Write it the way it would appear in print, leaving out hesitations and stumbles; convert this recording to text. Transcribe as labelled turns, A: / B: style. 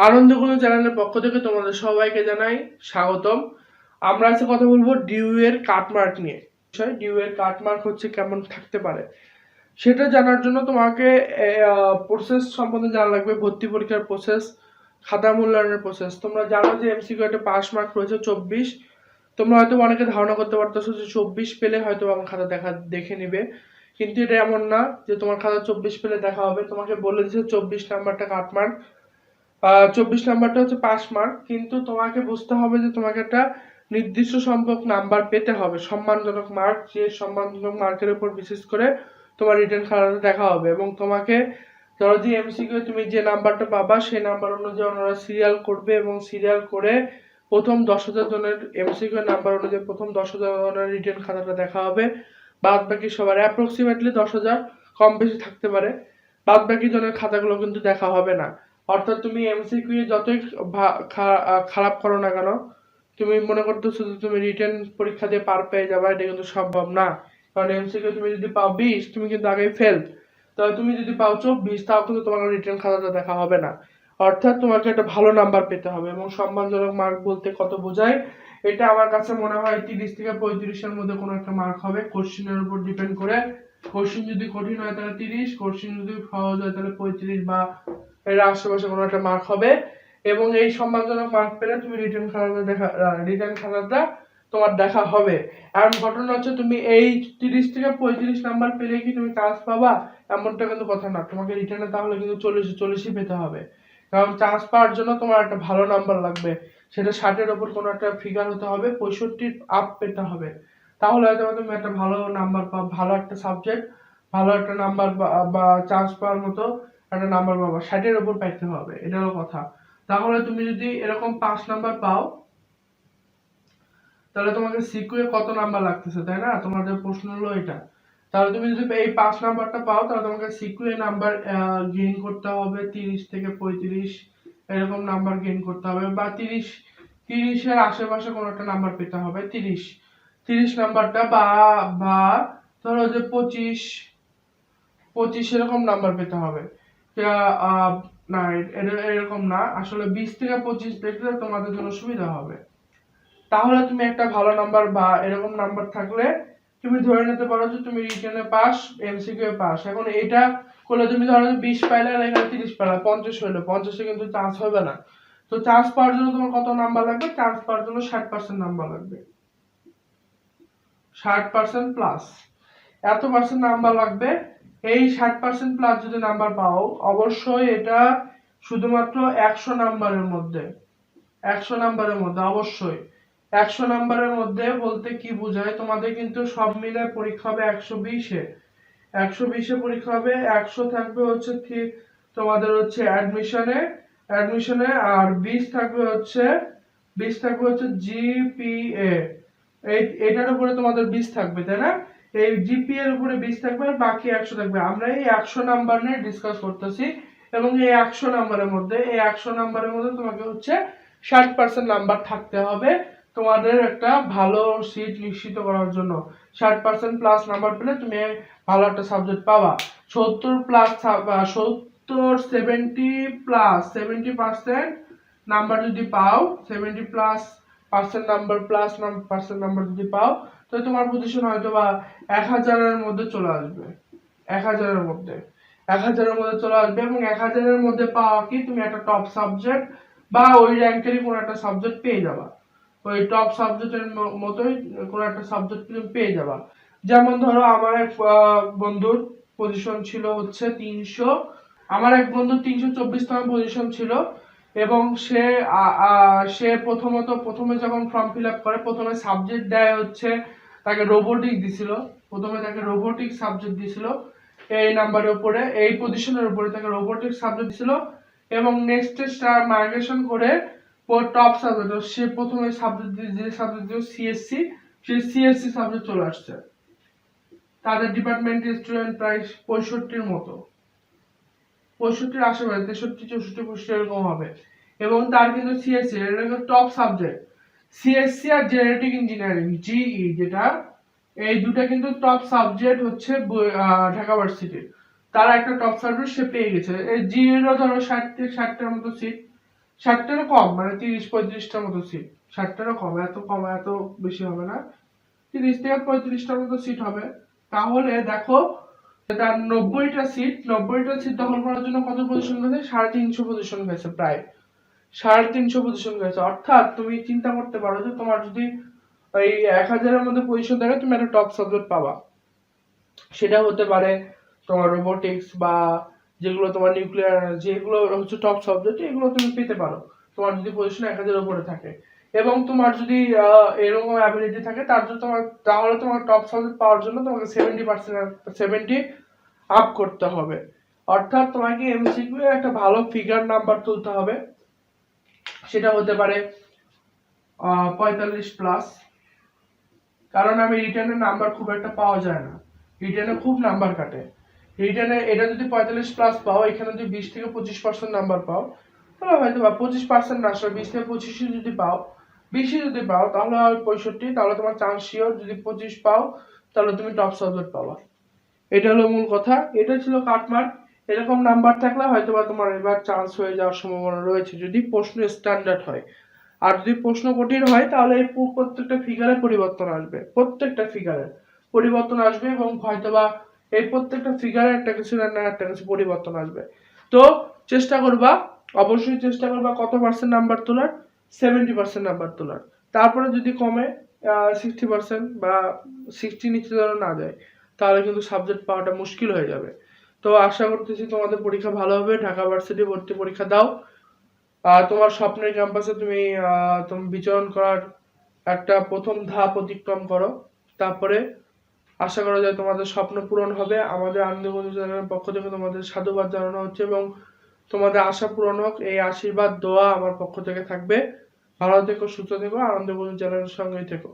A: আনন্দগুলো চ্যানেলের পক্ষ থেকে তোমাদের সবাইকে জানাই স্বাগতম। আমরা আজকে কথা বলবো ডিউ এর কাটমার্ক নিয়ে। ডিউ এর কাটমার্ক হচ্ছে কেমন থাকতে পারে সেটা জানার জন্য তোমাকে প্রসেস সম্বন্ধে জানা লাগবে। ভর্তি পরীক্ষার প্রসেস, খাতা মূল্যায়নের প্রসেস। তোমরা জানো যে এমসিকিউ একটা পাস মার্ক রয়েছে 24। তোমরা হয়তো অনেকে ধারণা করতে পারতেছো যে 24 পেলে হয়তো আমার খাতা দেখে নিবে, কিন্তু এটা এমন না যে তোমার খাতা 24 পেলে দেখা হবে। তোমাকে বলে দিচ্ছে 24 নাম্বারটা কাটমার্ক, 24 নাম্বারটা হচ্ছে পাস মার্ক। কিন্তু তোমাকে বুঝতে হবে যে তোমাকে একটা নির্দিষ্ট সংখ্যক নাম্বার পেতে হবে, সম্মানজনক মার্ক। যে সম্মানজনক মার্কের উপর বিশেষ করে তোমার রিটেন খাতাটা দেখা হবে। এবং তোমাকে ধরো যে এমসিকিউ তুমি যে নাম্বারটা পাবা সেই নাম্বার অনুযায়ী ওনারা সিরিয়াল করবে, এবং সিরিয়াল করে প্রথম 10,000 জনের এমসিকিউ নাম্বার অনুযায়ী প্রথম 10,000 জনের রিটেন খাতাটা দেখা হবে। বাদ বাকি সবার অ্যাপ্রক্সিমেটলি 10,000, কম বেশি থাকতে পারে। বাদ বাকি জনের খাতাগুলো কিন্তু দেখা হবে না। অর্থাৎ তুমি এমসিকিউ যতই খারাপ করো না কেন, তুমি মনে করতেছো যে তুমি রিটেন পরীক্ষা দিয়ে পার পেয়ে যাবে, এটা কিন্তু সম্ভব না। কারণ এমসিকিউ তুমি যদি পাও 20, তুমি কিন্তু আগেই ফেল। তবে তুমি যদি পাও 24, তাও কিন্তু তোমার রিটেন খাতাটা দেখা হবে না। অর্থাৎ তোমাকে একটা ভালো নাম্বার পেতে হবে। এবং সম্মানজনক মার্ক বলতে কত বোঝায়, এটা আমার কাছে মনে হয় 30 থেকে 35-এর মধ্যে কোনো একটা মার্ক হবে, কোশ্চেনের উপর ডিপেন্ড করে। কোশ্চেন যদি কঠিন হয় তাহলে 30, কোশ্চেন যদি সহজ হয় তাহলে 35 বা এর আশেপাশে কোনো একটা মার্ক হবে। এবং এই সম্মানজনক মার্ক পেলে তুমি রিটেন খাতাটা তোমার দেখা হবে। এমন ঘটনা হচ্ছে তুমি এই 30 থেকে 35 নাম্বার পেলে কি তুমি চান্স পাবা, এমনটা কিন্তু কথা না। তোমাকে রিটেনে তাহলে কিন্তু 40-40ই পেতে হবে। কারণ চান্স পাওয়ার জন্য তোমার একটা ভালো নাম্বার লাগবে, সেটা 60-এর উপর কোনো একটা ফিগার হতে হবে, 65 আপ পেতে হবে। তাহলে হয়তো তুমি একটা ভালো নাম্বার পাও, ভালো একটা সাবজেক্ট, ভালো একটা নাম্বার বা চান্স পাওয়ার মতো একটা নাম্বার পাবা। 60-এর উপর পাইতে হবে, এটা হলো কথা। তাহলে তুমি যদি এরকম 5 নাম্বার পাও, তাহলে তোমাকে সিকিউয়ে কত নাম্বার লাগতেছে, তাই না? তোমাদের প্রশ্ন হলো এটা। তাহলে তুমি যদি এই 5 নাম্বারটা পাও, তাহলে তোমাকে সিকিউয়ে নাম্বার গেইন করতে হবে 30 থেকে 35, এরকম নাম্বার গেইন করতে হবে। বা 30 এর আশেপাশে কোনো একটা নাম্বার পেতে হবে। 30 নাম্বারটা বা বা ধরো যে 25 এরকম নাম্বার পেতে হবে। না, এরকম না, আসলে 20 থেকে 25 দেখলে তোমাদের জন্য সুবিধা হবে। তাহলে তুমি একটা ভালো নাম্বার বা এরকম নাম্বার থাকলে তুমি ধরে নিতে পারো যে তুমি রিটেনে পাস, এমসিকিউ এ পাস। এখন এটা করলে তুমি ধরো 20 পাইলে আর এখানে 30 পাইলে 50 হইলো, 50-এ কিন্তু চান্স হবে না। তো চান্স পাওয়ার জন্য তোমার কত নাম্বার লাগবে? চান্স পাওয়ার জন্য 60% নাম্বার লাগবে, 60% প্লাস। এত পার্সেন্ট নাম্বার লাগবে। এই 60% প্লাস যদি নাম্বার পাও, অবশ্যই এটা শুধুমাত্র 100 নাম্বারের মধ্যে, 100 নাম্বারের মধ্যে অবশ্যই। 100 নাম্বারের মধ্যে বলতে কি বোঝায়, তোমাদের কিন্তু সব মিলে পরীক্ষা হবে 120-এ। 120-এ পরীক্ষা হবে, 100 থাকবে হচ্ছে কি তোমাদের হচ্ছে অ্যাডমিশনে, আর 20 থাকবে হচ্ছে জিপিএ। এটার উপরে তোমাদের 20 থাকবে, তাই না? এই জিপিএ এর উপরে 20 থাকবে, আর বাকি 100 থাকবে। আমরা এই 100 নাম্বার নিয়ে ডিসকাস করতেছি। এবং এই 100 নাম্বারের মধ্যে তোমাকে হচ্ছে 60% নাম্বার থাকতে হবে তোমাদের একটা ভালো সিট নিশ্চিত করার জন্য। 60% প্লাস নাম্বার পেলে তুমি ভালো একটা সাবজেক্ট পাবা। 70% নাম্বার যদি পাও, 70% নাম্বার যদি পাও, তো তোমার পজিশন হয়তো বা 1000-এর মধ্যে চলে আসবে। 1000-এর মধ্যে চলে আসবে। এবং 1000-এর মধ্যে পাওয়া কি তুমি একটা টপ সাবজেক্ট বা ওই র্যাঙ্কেরই কোনো একটা সাবজেক্ট পেয়ে যাবা। ওই টপ সাবজেক্টের মতোই কোনো একটা সাবজেক্ট তুমি পেয়ে যাবা। যেমন ধরো আমার এক বন্ধুর পজিশন ছিল হচ্ছে 300, আমার এক বন্ধু 324তম পজিশন ছিল। এবং সে প্রথমে যখন ফর্ম ফিল আপ করে, প্রথমে সাবজেক্ট দেয় হচ্ছে তাকে রোবোটিক্স দিছিল। প্রথমে তাকে রোবোটিক্স সাবজেক্ট দিছিল, এই নাম্বারের উপরে, এই পজিশনের উপরে তাকে রোবোটিক্স সাবজেক্ট দিছিল। এবং নেক্সট স্টার মাইগ্রেশন করে টপ সাবজেক্ট, সে প্রথমে সাবজেক্ট দিল সিএসসি, সেই সিএসসি সাবজেক্ট চলে আসছে। তাদের ডিপার্টমেন্টের স্টুডেন্ট প্রায় 65-র মতো, 65-র আশেপাশে, 63-64 এরকম হবে। এবং তার কিন্তু সিএসসি এটা টপ সাবজেক্ট। সিএসসি আর জেনেটিক ইঞ্জিনিয়ারিং জিই, যেটা এই দুটো কিন্তু টপ সাবজেক্ট হচ্ছে ঢাকা ভার্সিটির। তারা একটা টপ সাবজেক্ট সে পেয়ে গেছে। এই জিইরও ধরো 60-60টার মতো সিট, 60টারও কম, মানে 30-35টার মতো সিট। 60টারও কম, এত বেশি হবে না, 30 থেকে 35টার মতো সিট হবে। তাহলে দেখো তার 90টা সিট দখল করার জন্য কত পজিশন গেছে? 350 পজিশন গেছে, প্রায় 350 পজিশন গেছে। অর্থাৎ তুমি চিন্তা করতে পারো যে তোমার যদি ওই 1000-এর মধ্যে পজিশন থাকে, তুমি একটা টপ সাবজেক্ট পাবা। সেটা হতে পারে তোমার রোবোটিক্স বা যেগুলো তোমার নিউক্লিয়ার, যেগুলো হচ্ছে টপ সাবজেক্ট, এগুলো তুমি পেতে পারো তোমার যদি পজিশন 1000-এর উপরে থাকে। এবং তোমার যদি এরকম অ্যাবিলিটি থাকে তাহলে তোমার টপ সাবজেক্ট পাওয়ার জন্য তোমাকে 70 আপ করতে হবে। অর্থাৎ তোমাকে এমসিকিউ এর একটা ভালো ফিগার নাম্বার তুলতে হবে। সেটা হতে পারে 45+। কারণ আমি রিটার্নের নাম্বার খুব একটা পাওয়া যায় না, রিটার্নে খুব নাম্বার কাটে। রিটার্নে এটা যদি 45+ পাও, এখানে যদি 20-25% নাম্বার পাও, তাহলে হয়তো বা 25% না, 20-25 যদি পাও, 20 যদি পাও, তাহলে হয় 65, তাহলে তোমার চান্স শিওর। যদি 25 পাও, তাহলে তুমি টপ সাবজেক্ট পাবা। এটা হলো মূল কথা। এটা ছিল কাটমার্ক। এরকম নাম্বার থাকলে হয়তো বা তোমার এবার চান্স হয়ে যাওয়ার সম্ভাবনা রয়েছে, যদি প্রশ্ন স্ট্যান্ডার্ড হয়। আর যদি প্রশ্ন কঠিন হয়, তাহলে এই প্রত্যেকটা ফিগারে পরিবর্তন আসবে, প্রত্যেকটা ফিগারে পরিবর্তন আসবে, এবং হয়তোবা এই প্রত্যেকটা ফিগারে একটা কিছু না একটা কিছু পরিবর্তন আসবে। তো চেষ্টা করবা, অবশ্যই চেষ্টা করবা কত পার্সেন্ট নাম্বার তোলার? 70% নাম্বার তোলার। তারপরে যদি কমে 60% বা 60 নিচে যেন না যায়, তাহলে কিন্তু সাবজেক্ট পাওয়াটা মুশকিল হয়ে যাবে। তো আশা করতেছি তোমাদের পরীক্ষা ভালো হবে। ঢাকা ভার্সিটি ভর্তি পরীক্ষা দাও। তোমার স্বপ্নের ক্যাম্পাসে তুমি বিচরণ করার একটা প্রথম ধাপ অতিক্রম করো। তারপরে আশা করা যায় তোমাদের স্বপ্ন পূরণ হবে। আমাদের আনন্দবন্ধু চ্যানেলের পক্ষ থেকে তোমাদের সাধুবাদ জানানো হচ্ছে, এবং তোমাদের আশা পূরণ হোক, এই আশীর্বাদ দোয়া আমার পক্ষ থেকে থাকবে। ভালো থেকো, সুস্থ থেকো, আনন্দবন্ধু চ্যানেলের সঙ্গেই থেকো।